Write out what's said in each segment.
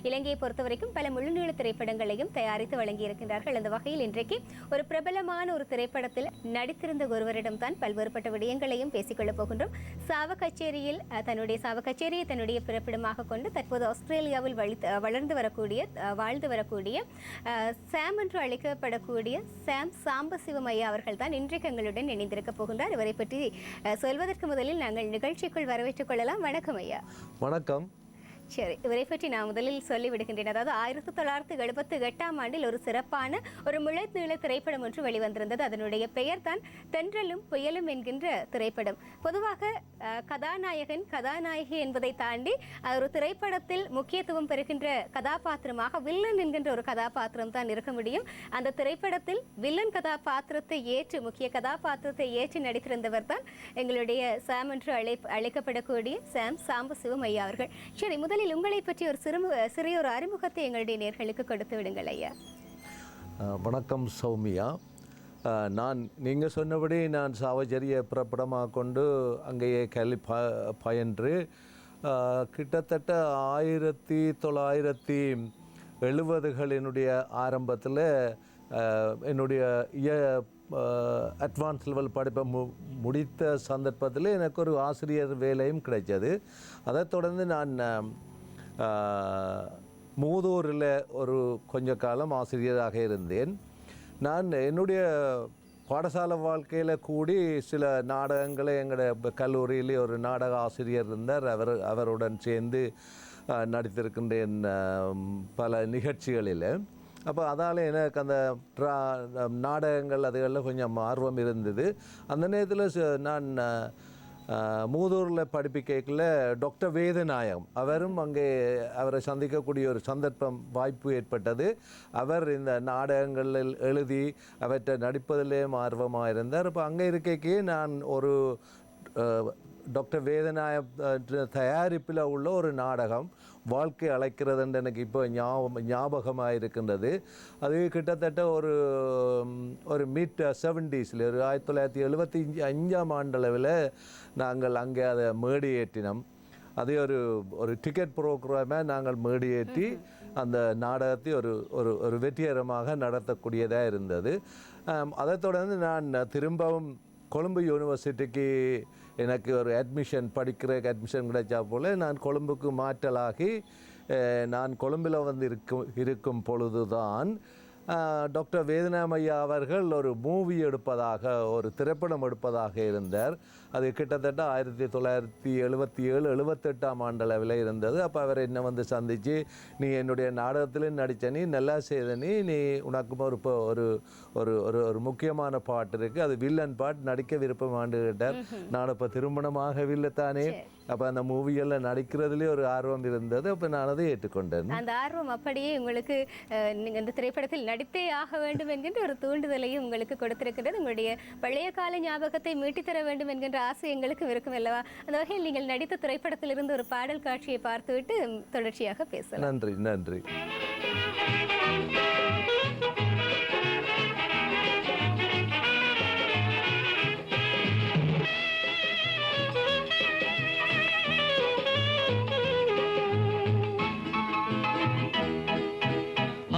இலங்கையை பொறுத்தவரைக்கும் பல முழுநீள திரைப்படங்களையும் தயாரித்து வழங்கியிருக்கின்றார்கள். அந்த வகையில் இன்றைக்கு ஒரு பிரபலமான ஒரு திரைப்படத்தில் நடித்திருந்த ஒருவரிடம் தான் பல்வேறுபட்ட விடயங்களையும் பேசிக்கொள்ளப் போகின்றோம். சாவகச்சேரியில் சாவகச்சேரியை தன்னுடைய பிறப்பிடமாக கொண்டு தற்போது ஆஸ்திரேலியாவில் வாழ்ந்து வரக்கூடிய சாம் என்று அழைக்கப்படக்கூடிய சாம் சாம்பசிவம் ஐயா அவர்கள் தான் இன்றைக்கு எங்களுடன் இணைந்திருக்க போகின்றார். இவரை பற்றி சொல்வதற்கு முதலில் நாங்கள் நிகழ்ச்சிக்குள் வரவேற்றுக் கொள்ளலாம். வணக்கம் ஐயா. வணக்கம். சரி, இவரை பற்றி நான் முதலில் சொல்லிவிடுகின்றேன். அதாவது 1978ஆம் ஆண்டில் ஒரு சிறப்பான ஒரு முழுநீள திரைப்படம் ஒன்று வெளிவந்திருந்தது. அதனுடைய பெயர் தான் தென்றலும் புயலும் என்கின்ற திரைப்படம். பொதுவாக கதாநாயகன் கதாநாயகி என்பதை தாண்டி ஒரு திரைப்படத்தில் முக்கியத்துவம் பெறுகின்ற கதாபாத்திரமாக வில்லன் என்கின்ற ஒரு கதாபாத்திரம் தான் இருக்க முடியும். அந்த திரைப்படத்தில் வில்லன் கதாபாத்திரத்தை ஏற்று முக்கிய கதாபாத்திரத்தை ஏற்று நடித்திருந்தவர் தான் எங்களுடைய சாம் என்று அழைக்கப்படக்கூடிய சாம் சாம்பசிவம் ஐயா அவர்கள். சரி, முதலில் உங்களை பற்றி ஒரு சிறிய ஒரு அறிமுகத்தை எங்களுடைய நேயர்களுக்கு கொடுத்து விடுங்கள் ஐயா. வணக்கம் சௌமியா. நீங்கள் சொன்னபடி நான் சாவச்சேரியை பிறப்பிடமாக கொண்டு அங்கேயே கல்வி பயின்று கிட்டத்தட்ட 1970களினுடைய ஆரம்பத்தில் என்னுடைய அட்வான்ஸ் லெவல் படிப்பை முடித்த சந்தர்ப்பத்தில் எனக்கு ஒரு ஆசிரியர் வேலையும் கிடைச்சது. அதைத் தொடர்ந்து நான் மூதூரில் ஒரு கொஞ்ச காலம் ஆசிரியராக இருந்தேன். நான் என்னுடைய பாடசாலை வாழ்க்கையில் கூடி சில நாடகங்களை எங்களுடைய கல்லூரியிலே ஒரு நாடக ஆசிரியர் இருந்தார். அவருடன் சேர்ந்து நடித்திருக்கின்றேன் பல நிகழ்ச்சிகளில். அப்போ அதால் எனக்கு அந்த நாடகங்கள் அதுகளில் கொஞ்சம் ஆர்வம் இருந்தது. அந்த நேரத்தில் நான் மூதூரில் படிப்பிக்கல டாக்டர் வேதநாயகம் அவரும் அங்கே அவரை சந்திக்கக்கூடிய ஒரு வாய்ப்பு ஏற்பட்டது. அவர் இந்த நாடகங்களில் எழுதி அவற்றை நடிப்பதிலேயும் ஆர்வமாக இருந்தார். இப்போ அங்கே இருக்கைக்கு நான் ஒரு டாக்டர் வேதநாயக தயாரிப்பில் உள்ள ஒரு நாடகம் வாழ்க்கை அழைக்கிறதுன்னு எனக்கு இப்போ ஞாபகமாக இருக்கின்றது. அது கிட்டத்தட்ட ஒரு மிட் 70s ஒரு 1975ஆம் ஆண்டளவில் நாங்கள் அங்கே அதை மேடியேற்றினோம். அதே ஒரு டிக்கெட் ப்ரோக்ராமாக நாங்கள் மேடியேற்றி அந்த நாடகத்தை ஒரு வெற்றிகரமாக நடத்தக்கூடியதாக இருந்தது. அதைத் தொடர்ந்து நான் திரும்பவும் கொழும்பு யூனிவர்சிட்டிக்கு எனக்கு ஒரு அட்மிஷன் கிடைச்சா போல் நான் கொழும்புக்கு மாற்றலாகி நான் கொழும்பில் வந்து இருக்கும் பொழுது தான் டாக்டர் வேதநாயகம் அவர்கள் ஒரு மூவி எடுப்பதாக ஒரு திரைப்படம் எடுப்பதாக இருந்தார். அது கிட்டத்தட்ட 1977-78ஆம் ஆண்டளவில் இருந்தது. அப்போ அவர் என்னை வந்து சந்தித்து, நீ என்னுடைய நாடகத்தில் நடித்த நீ நல்லா செய்த நீ உனக்கும் ஒரு ஒரு முக்கியமான பாட்டு இருக்குது, அது வில்லன் பாட்டு, நடிக்க விருப்பமாண்டு கேட்டார். நான் இப்போ திருமணமாகவில்லை தானே, அப்போ அந்த மூவிகளில் நடிக்கிறதுலேயே ஒரு ஆர்வம் இருந்தது. அப்போ நான் அதை ஏற்றுக்கொண்டேன். அந்த ஆர்வம் அப்படியே உங்களுக்கு இந்த திரைப்படத்தில் நடித்தே ஆக வேண்டும் என்கின்ற ஒரு தூண்டுதலையும் உங்களுக்கு கொடுத்திருக்கிறது. உங்களுடைய பழைய கால ஞாபகத்தை மீட்டித்தர வேண்டும் என்கின்ற ஆசை எங்களுக்கும் இருக்கும் அல்லவா? அந்த வகையில் நீங்கள் நடித்த திரைப்படத்திலிருந்து ஒரு பாடல் காட்சியை பார்த்துவிட்டு தொடர்ச்சியாக பேசலாம். நன்றி நன்றி.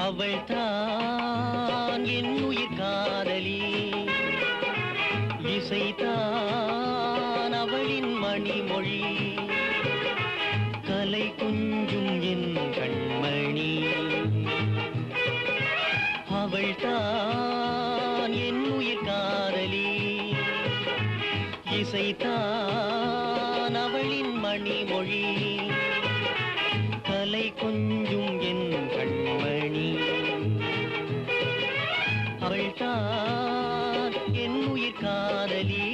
அவள்தான் என் உயிர் காதலி, இசைதான் அவளின் மணிமொழி, கலை குஞ்சும் என் கண்மணி. அவள்தான் என் உயிர் காதலி, இசைதான் அவளின் மணிமொழி, கலை கொஞ்சும் என் கண்மணி. அவள்தான் என் உயிர் காதலி.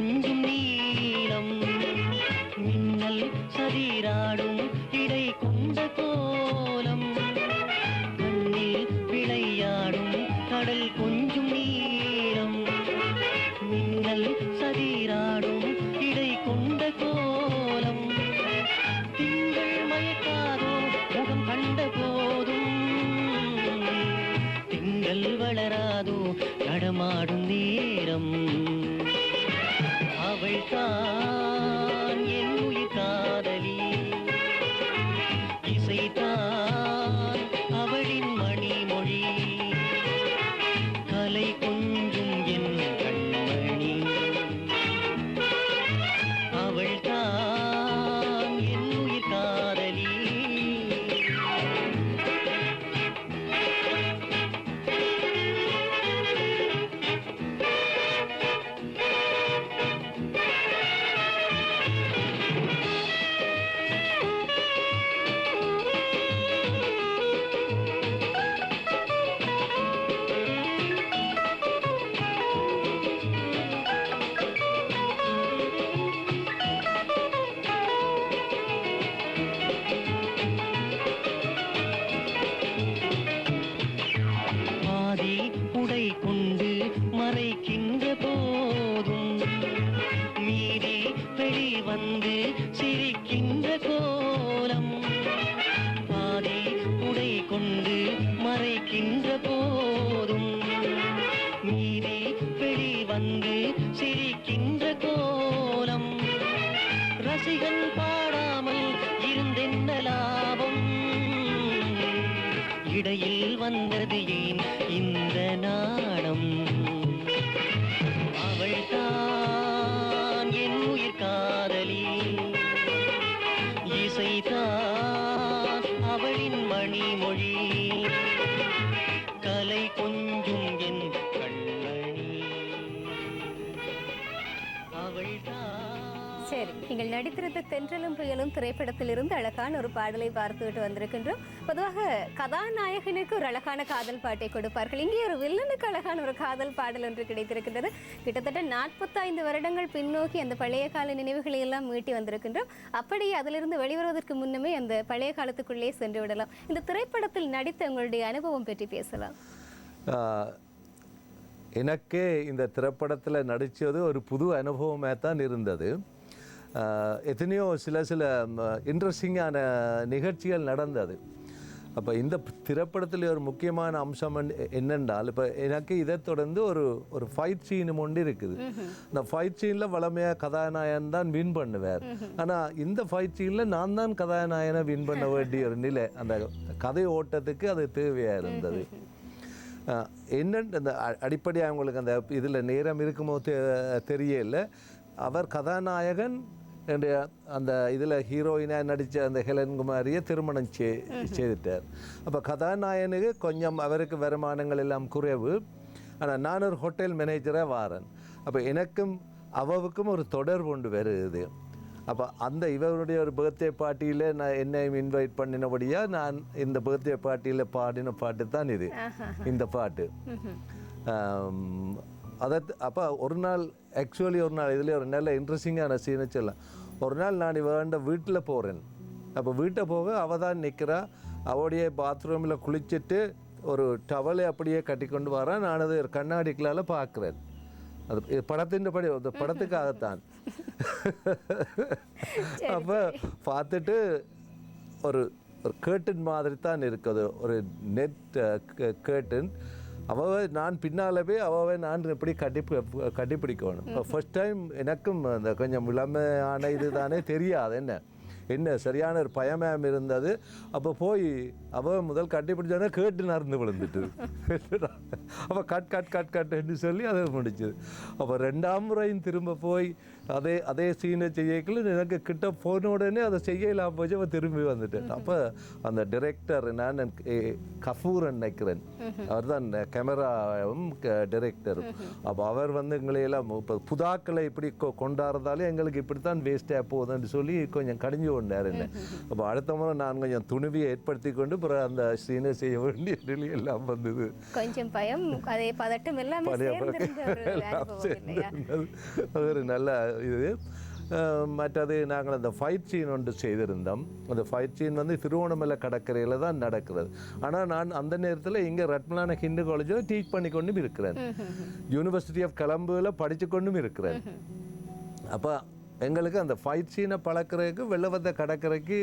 கொஞ்சும் நீளம் மின்னல் சதிராடும் இடை கொண்ட கோலம் கண்ணில் விளையாடும் கடல் கொஞ்சும் நீளம் மின்னல் சதிராடும் இடை கொண்ட கோலம் திங்கள் மயக்காதோ முகம் கண்ட போதும் திங்கள் வளராதோ நடமாடும் நேரம் அவள் தான் என் உயிர் காதலி இசைத்தான் அவளின் மணிமொழி கலை கொஞ்சும் என் கண்மணி அவள் தான் என் உயிர் காதலி பாதி உடை கொண்டு மறைக்கின்ற போதும் மீறி வெளி வந்து சிரிக்கின்ற கோலம் பாதி உடை கொண்டு மறைக்கின்ற போதும் மீறி வெளி வந்து சிரிக்கின்ற கோலம் ரசிகன் பாடாமல் இருந்தென்ன லாபம் இடையில் வந்தது ஏன் இந்த நாடம் அவள் தான் என் உயிர் காதலி இசைதான் அவளின் மணிமொழி கலை கொஞ்சும் என் கண்மணி அவள் சரி, நீங்கள் நடித்திருந்த தென்றலும் புயலும் திரைப்படத்திலிருந்து அழகான ஒரு பாடலை பார்த்துவிட்டு வந்திருக்கின்றோம். பொதுவாக கதாநாயகனுக்கு ஒரு அழகான காதல் பாட்டை கொடுப்பார்கள். இங்கே ஒரு வில்லனுக்கு அழகான ஒரு காதல் பாடல் ஒன்று கிடைத்திருக்கின்றது. கிட்டத்தட்ட 45 வருடங்கள் பின்னோக்கி அந்த பழைய கால நினைவுகளை எல்லாம் மீட்டி வந்திருக்கின்றோம். அப்படியே அதிலிருந்து வெளிவருவதற்கு முன்னமே அந்த பழைய காலத்துக்குள்ளே சென்று விடலாம். இந்த திரைப்படத்தில் நடித்த உங்களுடைய அனுபவம் பற்றி பேசலாம். எனக்கே இந்த திரைப்படத்தில் நடித்தது ஒரு புது அனுபவமாக தான் இருந்தது. எத்தனையோ சில இன்ட்ரெஸ்டிங்கான நிகழ்ச்சிகள் நடந்தது. அப்போ இந்த திரைப்படத்தில் ஒரு முக்கியமான அம்சம் என்னென்றால், இப்போ எனக்கு இதை தொடர்ந்து ஒரு ஃபைட் சீனு ஒன்று இருக்குது. இந்த ஃபைட் சீனில் வளமையாக கதாநாயகன் தான் வின் பண்ணுவார். ஆனால் இந்த ஃபைட் சீனில் நான் தான் கதாநாயகனை வின் பண்ண வேண்டிய ஒரு நிலை, அந்த கதை ஓட்டத்துக்கு அது தேவையாக இருந்தது. என்னென்று அந்த அடிப்படையாக அவங்களுக்கு அந்த இதில் நேரம் இருக்குமோ தெரியல. அவர் கதாநாயகன் அந்த இதில் ஹீரோயினாக நடித்த அந்த ஹெலன் குமாரியை திருமணம் செய்துட்டார். அப்போ கதாநாயகனுக்கு கொஞ்சம் அவருக்கு வருமானங்கள் எல்லாம் குறைவு. ஆனால் நான் ஒரு ஹோட்டல் மேனேஜராக வாரேன். அப்போ எனக்கும் அவவுக்கும் ஒரு தொடர்பு கொண்டு வருது. அப்போ அந்த இவருடைய ஒரு பர்த்டே பார்ட்டியில் நான் என்னையும் இன்வைட் பண்ணினபடியாக நான் இந்த பர்த்டே பார்ட்டியில் பாடின பாட்டு தான் இது, இந்த பாட்டு. அதை அப்போ ஒரு நாள் ஆக்சுவலி ஒரு நாள் இதில் ஒரு நல்ல இன்ட்ரெஸ்டிங்கான சீனை சொல்லலாம். ஒரு நாள் நான் இவண்ட வீட்டில் போகிறேன். அப்போ வீட்டை போக அவள் தான் நிற்கிறா. அவளுடைய பாத்ரூமில் குளிச்சுட்டு ஒரு டவலை அப்படியே கட்டி கொண்டு வரேன். நான் அது ஒரு கண்ணாடிக்களால் பார்க்குறேன். அது படத்தின் படி படத்துக்காகத்தான். அப்போ பார்த்துட்டு ஒரு கேர்டன் மாதிரி தான் இருக்குது, ஒரு நெட் கேர்டன். அவவை நான் பின்னால் போய் அவவை நான் எப்படி கட்டிப்பிடிக்கணும். ஃபர்ஸ்ட் டைம் எனக்கும் அந்த கொஞ்சம் இளமையான இது தானே தெரியாது, என்ன சரியான ஒரு பயமயம் இருந்தது. அப்போ போய் அவள் முதல் கட்டிப்பிடிச்சோன்னா கேட்டு நடந்து விழுந்துட்டு அப்போ கட்டுன்னு சொல்லி அதை முடிச்சுது. அப்போ 2ஆம் முறையும் திரும்ப போய் அதே சீனை செய்யக்குள்ள எனக்கு கிட்ட போன உடனே அதை செய்யலாம் போச்சு. அவள் திரும்பி வந்துட்டேன். அப்போ அந்த டிரெக்டர் நான் கஃபூர் நினைக்கிறேன், அவர் தான் கேமராவும் டிரெக்டரும். அப்போ அவர் வந்து எங்களையெல்லாம் இப்போ புதாக்களை இப்படி கொண்டாடுறதாலே எங்களுக்கு இப்படித்தான் வேஸ்டாக போகுதுன்னு சொல்லி கொஞ்சம் கடிஞ்சு கொண்டார் என்ன. அப்போ அடுத்த முறை நான் கொஞ்சம் துணிவியை ஏற்படுத்தி கொண்டு பிறகு அந்த சீனை செய்ய வேண்டிய நிலை எல்லாம் வந்தது. கொஞ்சம் பயம், அதே பதட்டம் எல்லாமே சேர்ந்திருந்த ஒரு அனுபவம் இல்லையா? அது ஒரு நல்ல இது. மற்றது நாங்கள் அந்த ஃபைட் சீன் ஒன்று செய்திருந்தோம். அந்த ஃபைட் சீன் வந்து திருவோணமலை கடற்கரையில் தான் நடக்கிறது. ஆனால் நான் அந்த நேரத்தில் இங்கே ரத்மலான ஹிந்து காலேஜில் டீச் பண்ணி கொண்டும் இருக்கிறேன், யூனிவர்சிட்டி ஆஃப் கொலம்பியாவில் படித்து கொண்டும் இருக்கிறேன். அப்போ எங்களுக்கு அந்த ஃபைட் சீனை பழக்கிறதுக்கு வெள்ளவத்த கடற்கரைக்கு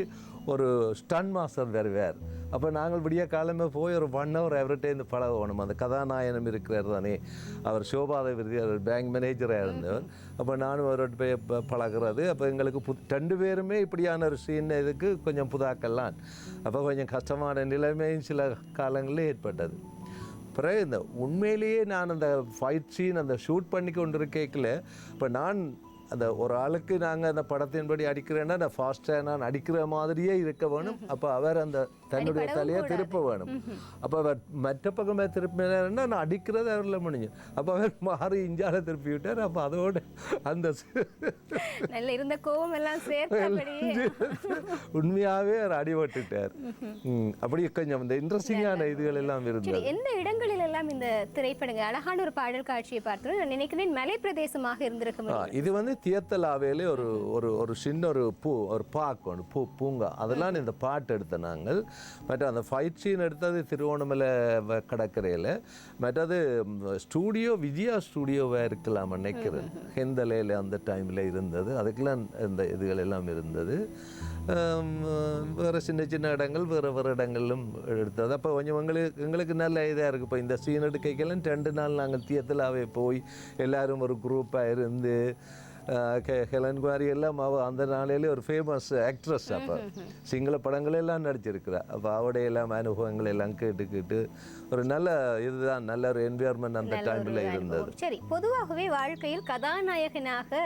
ஒரு ஸ்டன் மாஸ்டர் வருவார். அப்போ நாங்கள் விடிய காலமே போய் ஒரு 1 hour அவர்கிட்ட பழகணும். அந்த கதாநாயகனும் இருக்கிறார் தானே, அவர் சோபாத விருதி, அவர் பேங்க் மேனேஜராக இருந்தவர். அப்போ நானும் அவரோட போய் பழகிறது. அப்போ எங்களுக்கு 2 பேருமே இப்படியான ஒரு சீன் இதுக்கு கொஞ்சம் புதாக்கலாம். அப்போ கொஞ்சம் கஷ்டமான நிலைமையும் சில காலங்களில் ஏற்பட்டது. பிறகு இந்த உண்மையிலேயே நான் அந்த ஃபைட் சீன் அந்த ஷூட் பண்ணி கொண்டு இருக்கேக்கில் இப்போ நான் அந்த ஒரு ஆளுக்கு நாங்கள் அந்த படத்தின்படி அடிக்கிறேன்னா அந்த ஃபாஸ்ட்டாக நான் அடிக்கிற மாதிரியே இருக்க வேணும். அப்போ அவர் அந்த தன்னுடைய தலையை திருப்ப வேணும். அப்போ அவர் மற்ற பக்கமே திருப்பினா நான் அடிக்கிறது அவரில் முடிஞ்சு. அப்போ அவர் மாறி இஞ்சால திருப்பி விட்டார். அப்போ அதோட அந்த நல்ல இருந்த கோவம் எல்லாம் சேர்த்து உண்மையாகவே அவர் அடிபட்டுட்டார். அப்படி கொஞ்சம் இந்த இன்ட்ரெஸ்டிங்கான இதுகள் எல்லாம் இருந்தது. எந்த இடங்களில் எல்லாம் இந்த திரைப்படங்கள் அழகான ஒரு பாடல் காட்சியை பார்த்தோம். நான் நினைக்கிறேன் மலை பிரதேசமாக இருந்திருக்க. இது வந்து தியத்தலாவேலே ஒரு ஒரு ஒரு சின்ன ஒரு பார்க் ஒன்று பூங்கா, அதெல்லாம் இந்த பாட்டு எடுத்த நாங்கள். மற்ற அந்த ஃபைட் சீன் எடுத்தது திருவோணமலை கடற்கரையில். மற்றது ஸ்டூடியோ விஜயா ஸ்டூடியோவாக இருக்கலாம் நினைக்கிறேன், ஹெந்தலையில் அந்த டைமில் இருந்தது. அதுக்கெல்லாம் இந்த இதுகள் எல்லாம் இருந்தது. வேறு சின்ன சின்ன இடங்கள் வேறு இடங்களிலும் எடுத்தது. அப்போ கொஞ்சம் எங்களுக்கு நல்ல இதாக இருக்குது. இப்போ இந்த சீன் எடுக்கலாம் 2 நாள் நாங்கள் தியத்தலாவே போய் எல்லாரும் ஒரு குரூப்பாக இருந்து ஹெலன் குமாரி எல்லாம் அந்த நாளையிலே ஒரு ஃபேமஸ் ஆக்ட்ரஸ். அப்போ சிங்கள படங்களெல்லாம் நடிச்சிருக்கிறா. அப்போ அவருடைய எல்லாம் அனுபவங்கள் எல்லாம் கேட்டு ஒரு நல்ல இதுதான், நல்ல ஒரு என்விரான்மெண்ட் அந்த டைமில் இருந்தது. சரி, பொதுவாகவே வாழ்க்கையில் கதாநாயகனாக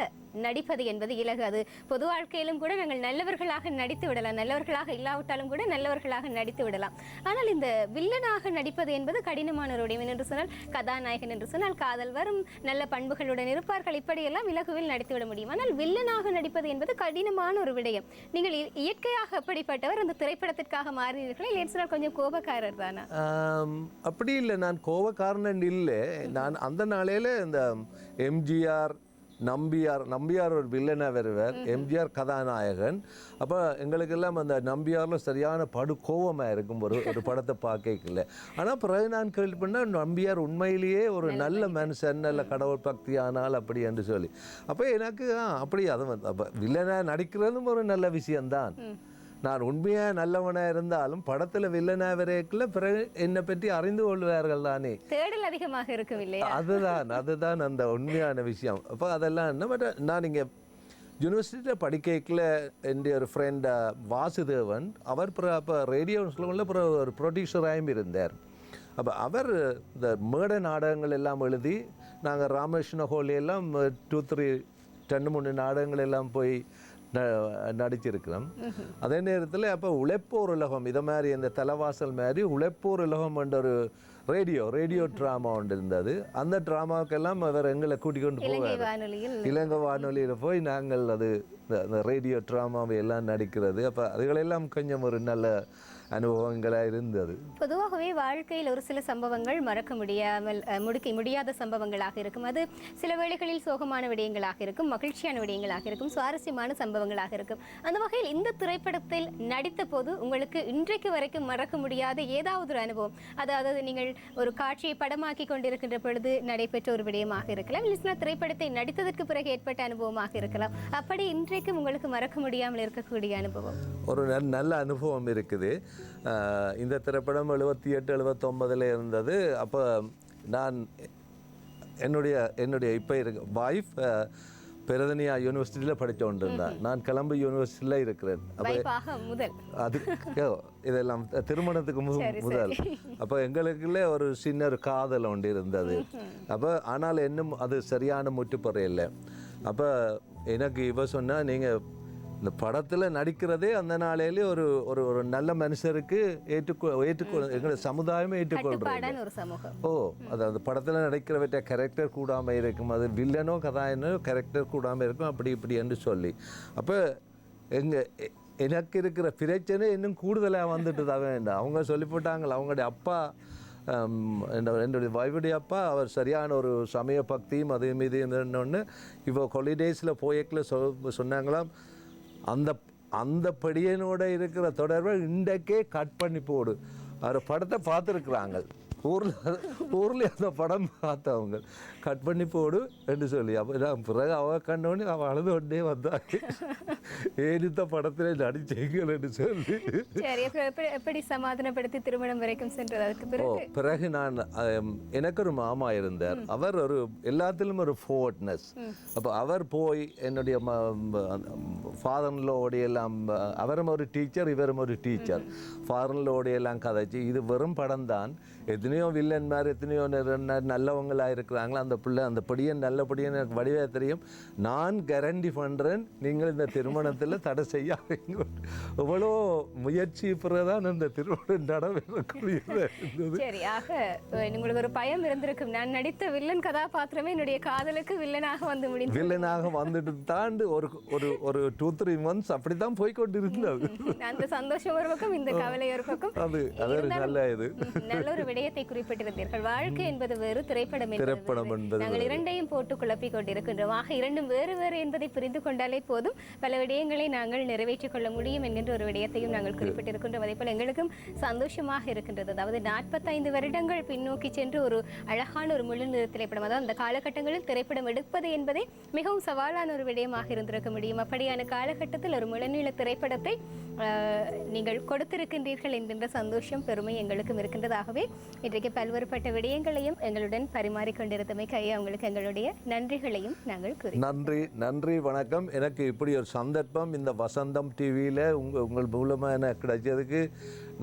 நடிப்பது என்பது இலகு. அது பொது வாழ்க்கையிலும் கூட நாங்கள் நல்லவர்களாக நடித்து விடலாம், நல்லவர்களாக இல்லாவிட்டாலும் கூட நல்லவர்களாக நடித்து விடலாம். ஆனால் இந்த வில்லனாக நடிப்பது என்பது கடினமான ஒரு விடயம். என்று சொன்னால் கதாநாயகன் என்று சொன்னால் காதல் வரும், நல்ல பண்புகளுடன் இருப்பார்கள், இப்படியெல்லாம் இலகுவில் நடித்து விட முடியும். ஆனால் வில்லனாக நடிப்பது என்பது கடினமான ஒரு விடயம். நீங்கள் இயற்கையாக அப்படிப்பட்டவர், அந்த திரைப்படத்திற்காக மாறினீர்கள், இல்லை சொன்னால் கொஞ்சம் கோபக்காரர் தானா? அப்படி இல்லை, நான் கோபக்காரன் இல்லை. நான் அந்த நாளையில் இந்த எம்ஜிஆர் நம்பியார் ஒரு வில்லனாக வருவார், எம்ஜிஆர் கதாநாயகன். அப்போ எங்களுக்கெல்லாம் அந்த நம்பியாரில் சரியான படு கோபமாக இருக்கும் ஒரு படத்தை பார்க்கல. ஆனால் பிறகு நான் கேள்வி பண்ணால் நம்பியார் உண்மையிலேயே ஒரு நல்ல மனுஷன், நல்ல கடவுள் பக்தி ஆனால் அப்படி என்று சொல்லி. அப்போ எனக்கு அப்படி அது வந்து அப்போ வில்லனாக நடிக்கிறதும் ஒரு நல்ல விஷயம்தான். நான் உண்மையாக நல்லவனாக இருந்தாலும் படத்தில் வில்லனாக வரைக்குள்ள பிறகு என்னை பற்றி அறிந்து கொள்வார்கள் தானே, தேடல் அதிகமாக இருக்கும் இல்லையா? அதுதான் அந்த உண்மையான விஷயம். அப்போ அதெல்லாம் என்ன பட் நான் இங்கே யூனிவர்சிட்டியில் படிக்கல என்னுடைய ஒரு ஃப்ரெண்ட் வாசுதேவன், அவர் அப்போ ரேடியோ சொல்லுங்களில் ஒரு ப்ரொடியூசராகவும் இருந்தார். அப்போ அவர் இந்த மேடை நாடகங்கள் எல்லாம் எழுதி நாங்கள் ராமகிருஷ்ண ஹோலியெல்லாம் 2-3 நாடகங்கள் எல்லாம் போய் நடிச்சிருக்கிறோம். அதே நேரத்தில் அப்போ உழைப்போர் உலகம் இதை மாதிரி இந்த தலைவாசல் மாதிரி உழைப்போர் உலகம் என்ற ஒரு ரேடியோ ட்ராமா ஒன்று இருந்தது. அந்த ட்ராமாவுக்கெல்லாம் அவர் எங்களை கூட்டிக் கொண்டு போவார். இலங்கை வானொலியில் போய் நாங்கள் அது இந்த ரேடியோ ட்ராமாவை எல்லாம் நடிக்கிறது. அப்போ அதுகளெல்லாம் கொஞ்சம் ஒரு நல்ல அனுபவங்களாக இருந்தது. பொதுவாகவே வாழ்க்கையில் ஒரு சில சம்பவங்கள் மறக்க முடியாத சம்பவங்களாக இருக்கும். அது சில வேளைகளில் சோகமான விடயங்களாக இருக்கும், மகிழ்ச்சியான விடயங்களாக இருக்கும், சுவாரஸ்யமான சம்பவங்களாக இருக்கும். அந்த வகையில் இந்த திரைப்படத்தில் நடித்த போது உங்களுக்கு இன்றைக்கு வரைக்கும் மறக்க முடியாத ஏதாவது ஒரு அனுபவம், அதாவது நீங்கள் ஒரு காட்சியை படமாக்கி கொண்டிருக்கின்ற பொழுது நடைபெற்ற ஒரு விடயமாக இருக்கலாம், இல்லை திரைப்படத்தை நடித்ததற்கு பிறகு ஏற்பட்ட அனுபவமாக இருக்கலாம், அப்படி இன்றைக்கும் உங்களுக்கு மறக்க முடியாமல் இருக்கக்கூடிய அனுபவம்? ஒரு நல்ல அனுபவம் இருக்குது. இந்த திரைப்படம் 78-79 இருந்தது. அப்போ நான் என்னுடைய இப்போ வைஃப் பெரதனியா யூனிவர்சிட்டியில் படித்து கொண்டு இருந்தேன். நான் கொலம்பு யூனிவர்சிட்டியில் இருக்கிறேன். அது இதெல்லாம் திருமணத்துக்கு முதல். அப்போ எங்களுக்குள்ளே ஒரு சின்ன ஒரு காதல் ஒன்று இருந்தது. அப்போ ஆனால் இன்னும் அது சரியான முற்றுப்பெறையில்லை. அப்போ எனக்கு இவ சொன்னால் நீங்கள் இந்த படத்தில் நடிக்கிறதே அந்த நாளையிலே ஒரு ஒரு நல்ல மனுஷருக்கு எங்களை சமுதாயமே ஏற்றுக்கொள்றோம். அது அந்த படத்தில் நடிக்கிறவற்ற கேரக்டர் கூடாமல் இருக்கும், அது வில்லனோ கதாயனோ கேரக்டர் கூடாமல் இருக்கும், அப்படி இப்படி என்று சொல்லி. அப்போ எனக்கு இருக்கிற பிரச்சனை இன்னும் கூடுதலாக வந்துட்டு தான் வேண்டாம். அவங்க சொல்லி போட்டாங்களா, அவங்களுடைய அப்பா என்னுடைய வைஃபுடைய அப்பா அவர் சரியான ஒரு சமய பக்தியும் அதே மீது இருந்தோன்னு இப்போ ஹாலிடேஸில் போயக்கில் சொன்னாங்களாம், அந்த படியனோட இருக்கிற தொடர்பை இன்றைக்கே கட் பண்ணி போடு. அவர் படத்தை பார்த்துருக்குறாங்க, ஊரில் அந்த படம் பார்த்தவங்க, கட் பண்ணி போடு என்று சொல்லி. அப்போ நான் பிறகு அவ கண்டோடனே அவள் அழுது கொண்டே வந்தாங்க, ஏனித்த படத்தில் நடிச்சீங்கள் என்று சொல்லி. எப்படி சமாதானப்படுத்தி திருமணம் வரைக்கும் சென்றது? அதுக்கு பிறகு நான் எனக்கு ஒரு மாமா இருந்தார், அவர் ஒரு எல்லாத்திலும் ஒரு ஃபோர்ட்னஸ். அப்போ அவர் போய் என்னுடைய ஃபாதர்லோடைய எல்லாம், அவரும் ஒரு டீச்சர் இவரும் ஒரு டீச்சர், ஃபாதர்லோடைய எல்லாம் கதைச்சு இது வெறும் படம் தான், எத்தனையோ வில்லன் மாதிரி எத்தனையோ நல்லவங்களாக இருக்கிறாங்களா, அந்த படியன் நல்லபடியான எனக்கு வடிவே தெரியும், நான் கேரண்டி பண்ணுறேன் நீங்கள் இந்த திருமணத்தில் தடை செய்யாதீங்க. எவ்வளோ முயற்சி பிறகுதான் இந்த திருமணம் நடக்கக்கூடியது. சரியாக உங்களுக்கு ஒரு பயம் இருந்திருக்கும், நான் நடித்த வில்லன் கதாபாத்திரமே என்னுடைய காதலுக்கு வில்லனாக வந்து முடியும், வில்லனாக வந்துட்டு தாண்டு ஒரு 2-3 months அப்படித்தான் போய்கொண்டு இருந்தது. அந்த சந்தோஷம் ஒரு பக்கம், இந்த கவலை ஒரு பக்கம். அது நல்ல இது நல்ல ஒரு விடயத்தை குறிப்பிட்டிருந்தீர்கள். வாழ்க்கை என்பது வேறு, திரைப்படம் என்பது நாங்கள் இரண்டையும் போட்டு குழப்பிக் கொண்டிருக்கின்றோம். ஆக இரண்டும் வேறு வேறு என்பதை புரிந்து கொண்டாலே போதும், பல விடயங்களை நாங்கள் நிறைவேற்றிக் கொள்ள முடியும் என்கின்ற ஒரு விடயத்தையும் நாங்கள் குறிப்பிட்டிருக்கின்றோம். அதே போல எங்களுக்கும் சந்தோஷமாக இருக்கின்றது. அதாவது 45 வருடங்கள் பின்னோக்கி சென்று ஒரு அழகான ஒரு முழு நிற திரைப்படம், அதாவது அந்த காலகட்டங்களில் திரைப்படம் எடுப்பது என்பதே மிகவும் சவாலான ஒரு விடயமாக இருந்திருக்க முடியும். அப்படியான காலகட்டத்தில் ஒரு முழுநீள திரைப்படத்தை நீங்கள் கொடுத்திருக்கின்றீர்கள் என்கின்ற சந்தோஷம் பெருமை எங்களுக்கும் இருக்கின்றதாகவே இன்றைக்கு பல்வேறுபட்ட விடயங்களையும் எங்களுடன் பரிமாறிக்கொண்டிருந்தமைக்கு ஐயா உங்களுக்கு எங்களுடைய நன்றிகளையும் நாங்கள் கூறி நன்றி வணக்கம். எனக்கு இப்படி ஒரு சந்தர்ப்பம் இந்த வசந்தம் டிவியில் உங்கள் மூலமாக எனக்கு கிடைச்சதுக்கு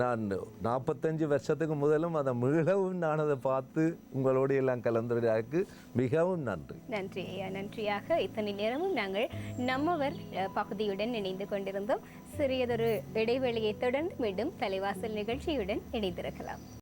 நான் 45 வருஷத்துக்கு முதலும் அதை மீளவும் நான் அதை பார்த்து உங்களோடு எல்லாம் கலந்துரையாக்கு மிகவும் நன்றி ஐயா. நன்றியாக இத்தனை நேரமும் நாங்கள் நம்மவர் பகுதியுடன் இணைந்து கொண்டிருந்தோம். சிறியதொரு இடைவெளியை தொடர்ந்து மீண்டும் தலைவாசல் நிகழ்ச்சியுடன் இணைந்திருக்கலாம்.